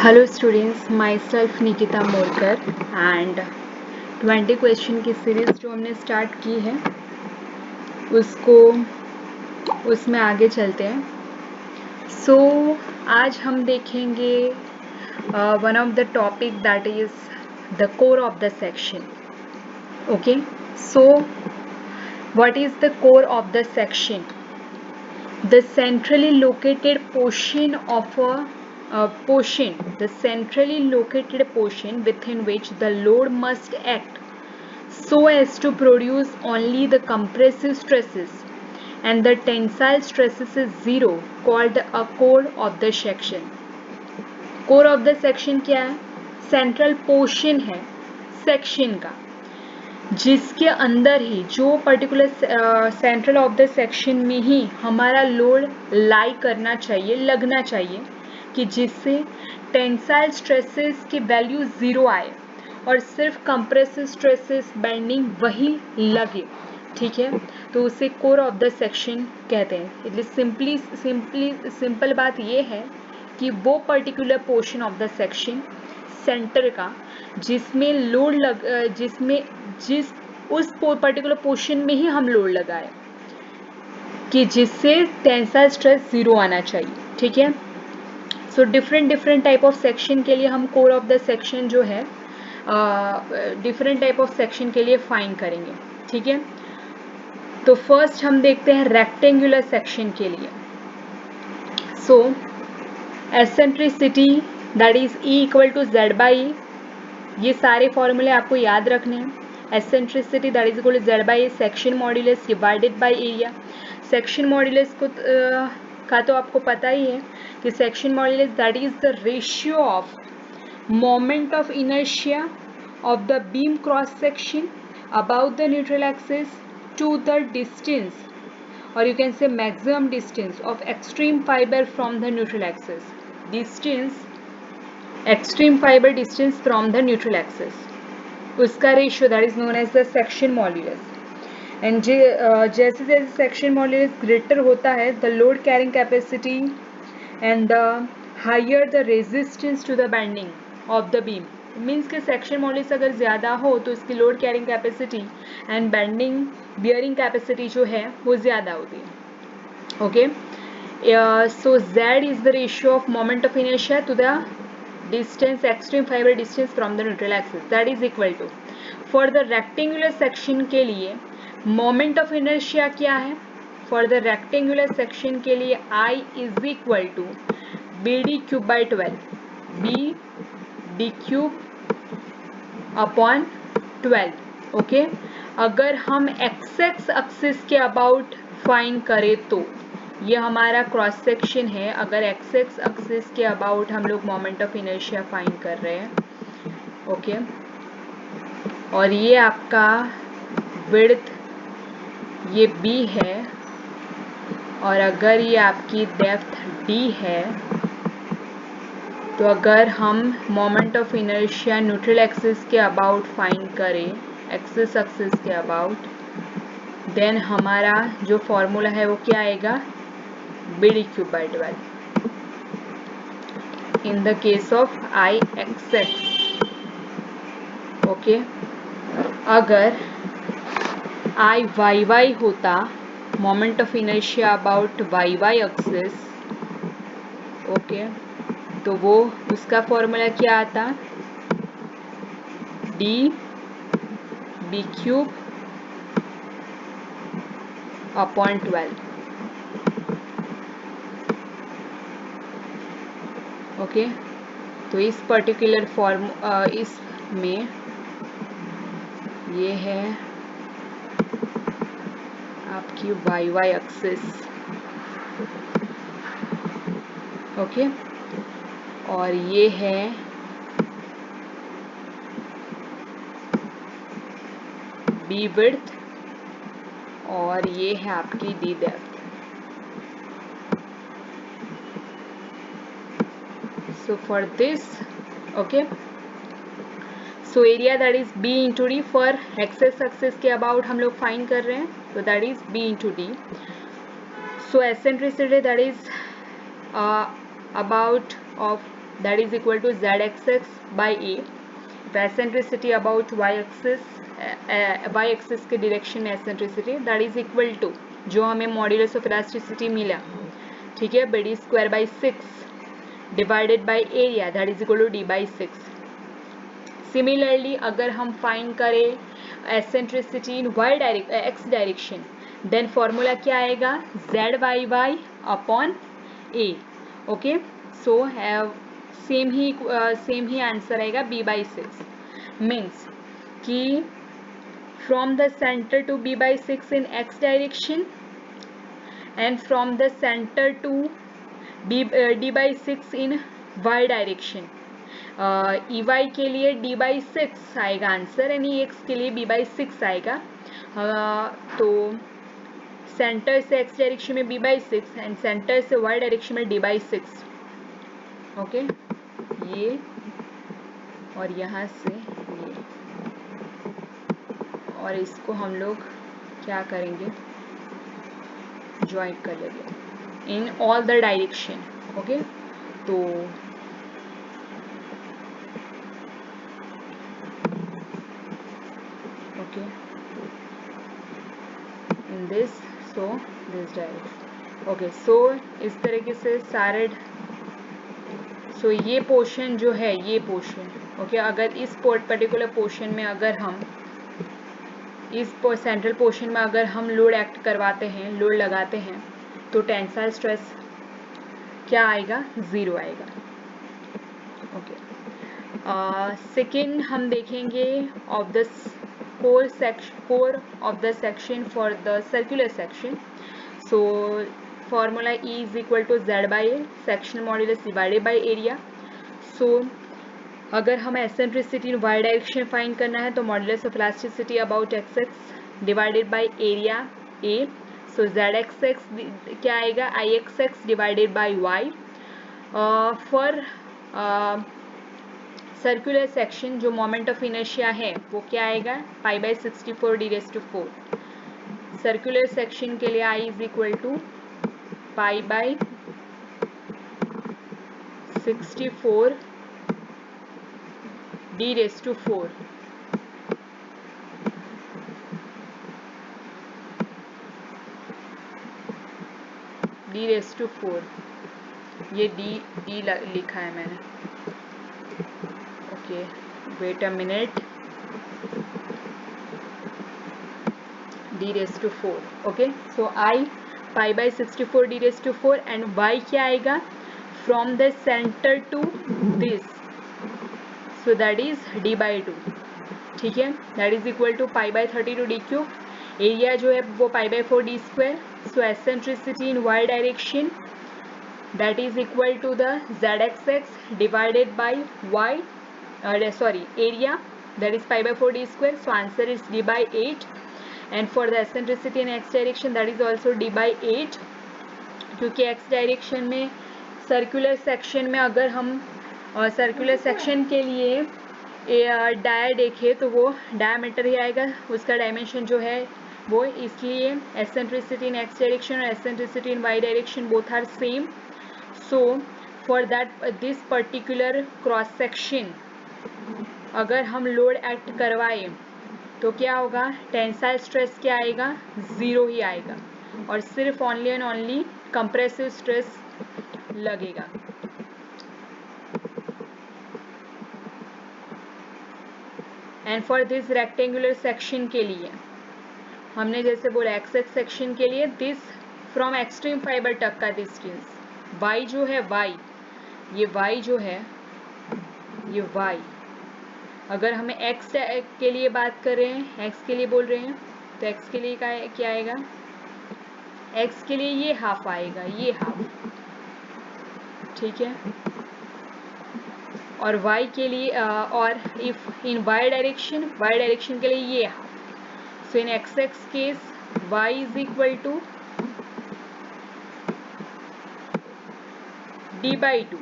Hello students, my self Nikita Morkar and 20 question की series जो हमने स्टार्ट की है उसमें आगे चलते हैं। सो आज हम देखेंगे one of the topic that is the core of the section. Okay, so what is the core of the section? The centrally located portion of the centrally located portion within which the load must act so as to produce only the compressive stresses and the tensile stresses is zero, called a core of the section. Core of the section क्या है? Central portion है section का, जिसके अंदर ही जो particular central of the section में ही हमारा load लाई करना चाहिए, लगना चाहिए, कि जिससे टेंसाइल स्ट्रेसेस की वैल्यू ज़ीरो आए और सिर्फ कंप्रेसिव स्ट्रेसेस बेंडिंग वही लगे। ठीक है, तो उसे कोर ऑफ द सेक्शन कहते हैं। इसलिए सिंपल बात ये है कि वो particular portion of the section centre का जिसमें लोड जिस उस पर्टिकुलर पोर्शन में ही हम लोड लगाए कि जिससे टेंसाइल स्ट्रेस ज़ीरो आना चाहिए। ठीक है, so different type of section के लिए हम कोर ऑफ द सेक्शन जो है डिफरेंट टाइप ऑफ सेक्शन के लिए फाइंड करेंगे। ठीक है, तो फर्स्ट हम देखते हैं रेक्टेंगुलर सेक्शन के लिए। So eccentricity that is E equal to Z/E, ये सारे फॉर्मूले आपको याद रखने हैं। Eccentricity that is equal to Z/E section modulus divided by area. Section modulus का तो आपको पता ही है कि section modulus that is the ratio of moment of inertia of the beam cross section about the neutral axis to the distance, or you can say maximum distance of extreme fiber from the neutral axis. Extreme fiber distance from the neutral axis, उसका ratio that is known as the section modulus. And जैसे जैसे section modulus greater होता है the load carrying capacity and the higher the resistance to the bending of the beam. Means के section modulus अगर ज़्यादा हो तो इसकी load carrying capacity and bending bearing capacity जो है वो ज़्यादा होती है। Okay, so Z is the ratio of moment of inertia to the distance, extreme fiber distance from the neutral axis, that is equal to, for the rectangular section के लिए moment of inertia क्या है? for the rectangular section के लिए I is equal to BD cube by 12, BD cube upon 12। Okay, अगर हम x axis के about find करें तो ये हमारा क्रॉस सेक्शन है। अगर x एक्सिस के अबाउट हम लोग मोमेंट ऑफ इनर्शिया फाइंड कर रहे हैं, ओके, और ये आपका विड्थ ये b है और अगर ये आपकी डेप्थ d है, तो अगर हम moment of inertia neutral axis के अबाउट फाइंड करें, एक्सिस के अबाउट, देन हमारा जो फॉर्मूला है वो क्या आएगा? BD cube by 12 in the case of IXX। Okay, अगर IYY होता, moment of inertia about YY axis, okay, तो वो उसका फॉर्मूला क्या आता? DB cube upon 12। ओके, तो इस पर्टिकुलर इसमें ये है आपकी YY एक्सिस, ओके, और ये है B विड्थ और ये है आपकी D depth. So for this, okay, so area that is B into D for axis के अबाउट हम लोग फाइंड कर रहे हैं, तो that is B into D. So eccentricity that is about of that is equal to zxx by a. If eccentricity about y axis के direction में eccentricity that is equal to जो हमें मॉड्यूलस ऑफ इलास्टिसिटी मिला, ठीक है, bd square by 6 divided by area that is equal to d by 6. Similarly अगर हम find करें eccentricity in x direction, then formula क्या आएगा, ZYY upon a. Okay, so same ही आंसर आएगा b बाई 6. मीन्स कि from the centre to b by 6 in x direction and from the centre to d by 6 in y direction. EY के लिए d by 6 आएगा answer and EX के लिए b by 6 आएगा. तो centre से x direction में b बाई 6 एंड सेंटर से y डायरेक्शन में d बाई 6. ओके, ये और यहाँ से ये, और इसको हम लोग क्या करेंगे, ज्वाइन कर लेंगे in all the direction. Okay, तो okay in this, so this direction. Okay, so इस तरीके से सारे, सो ये पोर्शन जो है, ये पोर्शन, ओके, अगर इस पर्टिकुलर पोर्शन में अगर हम इस सेंट्रल पोर्शन में अगर हम लोड एक्ट करवाते हैं, लोड लगाते हैं, तो टेंसाइल स्ट्रेस क्या आएगा, 0 आएगा. ओके, सेकेंड हम देखेंगे of the core of the section for the circular section. So formula E is equal to Z by A, section modulus divided by area. So अगर हमें eccentricity in y direction find करना है तो modulus of elasticity about xx divided by area a. So zxx क्या आएगा, ixx divided by y. For circular section जो moment of inertia है वो क्या आएगा, पाई बाई 64 d⁴. सर्कुलर सेक्शन के लिए I is equal to pi by 64 d⁴. d⁴, ये d लिखा है मैंने. Okay, wait a minute, d⁴. Okay, so I pi by 64 d⁴ and y क्या आएगा, from the centre to this, so that is d by 2. ठीक है, that is equal to pi by 32 d³. Area जो है वो pi by 4 d². So eccentricity in y direction that is equal to the zxx divided by y, area, that is pi by 4 d². So answer is d by 8. And for the eccentricity in x direction that is also d by 8, क्योंकि x direction में circular section में अगर हम circular section के लिए dia देखें तो वो डायमीटर ही आएगा, उसका डायमेंशन जो है वो, इसलिए एसेंट्रिसिटी इन x डायरेक्शन और eccentricity in y direction both are same. So for that this particular cross section अगर हम लोड एक्ट करवाएं तो क्या होगा, टेंसाइल स्ट्रेस क्या आएगा, 0 ही आएगा और सिर्फ only and only compressive stress लगेगा. And for this rectangular section के लिए हमने जैसे बोला एक्स सेक्शन के लिए दिस फ्रॉम एक्सट्रीम फाइबर तक का डिस्टेंस y जो है, y, ये y जो है, ये y, अगर हमें x के लिए बात कर रहे हैं, x के लिए बोल रहे हैं, तो x के लिए क्या आएगा, x के लिए ये हाफ आएगा, ये हाफ. ठीक है, और y के लिए और इफ इन y डायरेक्शन के लिए ये half. So in x case y is equal to d by 2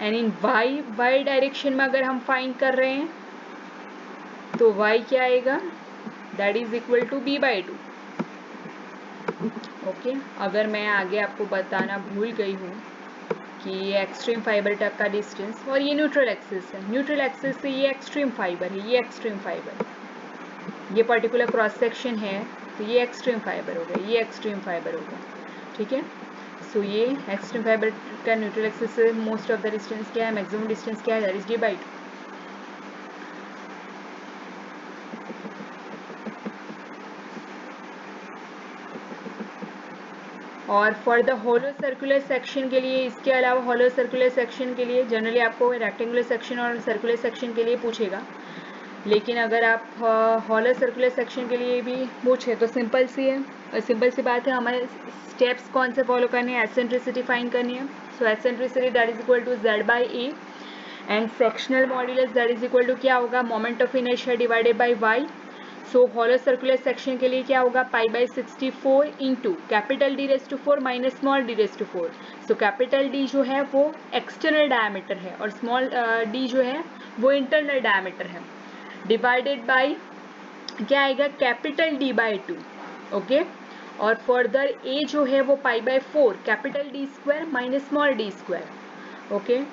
and in y direction में अगर हम फाइंड कर रहे हैं तो y क्या आएगा, that is equal to b by 2. Okay, अगर मैं आगे आपको बताना भूल गई हूँ कि ये एक्सट्रीम फाइबर तक का डिस्टेंस और ये न्यूट्रल एक्सिस है, न्यूट्रल एक्सिस से ये एक्सट्रीम फाइबर है, ये एक्सट्रीम फाइबर, ये पर्टिकुलर क्रॉस सेक्शन है, तो ये एक्सट्रीम फाइबर हो गया, ये एक्सट्रीम फाइबर हो गया, ठीक है। सो ये एक्सट्रीम फाइबर का न्यूट्रल एक्सिस से मोस्ट ऑफ द डिस्टेंस क्या है, मैक्सिमम डिस्टेंस क्या है, दैट इज d/2। और for the hollow circular section के लिए, इसके अलावा होलो सर्कुलर सेक्शन के लिए जनरली आपको रेक्टेंगुलर सेक्शन और सर्कुलर सेक्शन के लिए पूछेगा, लेकिन अगर आप हॉलर सर्कुलर सेक्शन के लिए भी पूछे तो सिंपल सी है, और सिंपल सी बात है, हमारे स्टेप्स कौन से फॉलो करने हैं, एसेंट्रिसिटी फाइंड करनी है। So eccentricity that is equal to z/a and fractional modulus that is equal to क्या होगा, moment of inertia divided by y। So hollow circular section के लिए क्या होगा, π/64 into capital d⁴ minus small d⁴। So capital D जो है वो external diameter है और स्मॉल d जो है वो इंटरनल डायमीटर है, डिवाइडेड बाय क्या आएगा, कैपिटल D/2। ओके, और फर्दर a जो है वो π/4 capital D² minus small d²। Okay,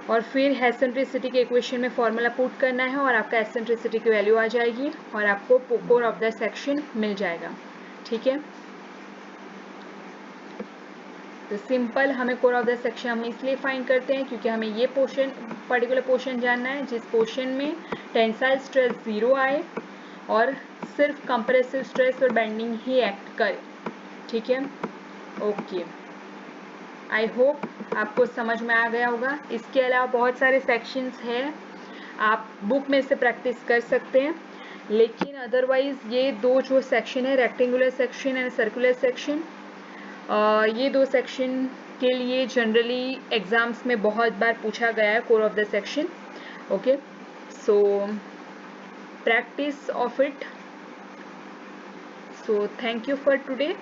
और फिर एसेंट्रिसिटी के इक्वेशन में फॉर्मूला पुट करना है और आपका एसेंट्रिसिटी की वैल्यू आ जाएगी और आपको कोर ऑफ द सेक्शन मिल जाएगा, ठीक है। तो सिंपल हमें कोर ऑफ द सेक्शन हम इसलिए फाइंड करते हैं क्योंकि हमें ये पोर्शन, पर्टिकुलर पोर्शन जानना है जिस पोर्शन में टेंसाइल स्ट्रेस 0 आए और सिर्फ कंप्रेसिव स्ट्रेस और बेंडिंग ही एक्ट करे, ठीक है। ओके, आई होप आपको समझ में आ गया होगा। इसके अलावा बहुत सारे सेक्शंस हैं, आप बुक में से प्रैक्टिस कर सकते हैं, लेकिन अदरवाइज ये दो जो सेक्शन है, rectangular section and circular section, ये दो सेक्शन के लिए जनरली एग्जाम्स में बहुत बार पूछा गया है core of the section. Okay, so practice of it. So thank you for today.